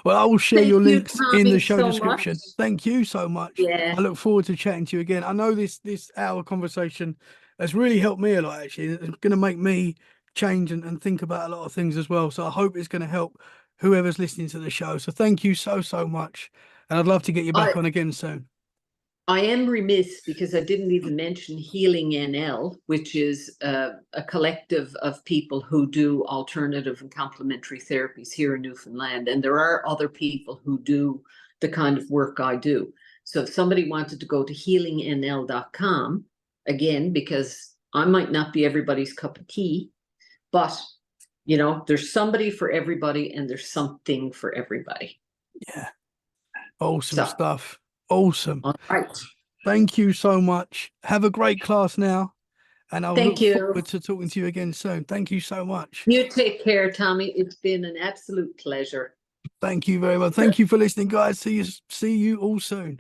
Well, I will share Thank your you, links in the Tommy, show so description. much. Thank you so much. Yeah. I look forward to chatting to you again. I know this hour conversation has really helped me a lot, actually. It's going to make me change and think about a lot of things as well. So I hope it's going to help whoever's listening to the show. So thank you so much. And I'd love to get you back on again soon. I am remiss because I didn't even mention Healing NL, which is a collective of people who do alternative and complementary therapies here in Newfoundland. And there are other people who do the kind of work I do. So if somebody wanted to go to healingnl.com, again, because I might not be everybody's cup of tea, but you know, there's somebody for everybody and there's something for everybody. Yeah. Awesome So, stuff. Awesome. all right. Thank you so much. Have a great class now. And I'll look forward to talking to you again soon. Thank you so much. You take care, Tommy. It's been an absolute pleasure. Thank you very much. Thank you for listening, guys. See you all soon.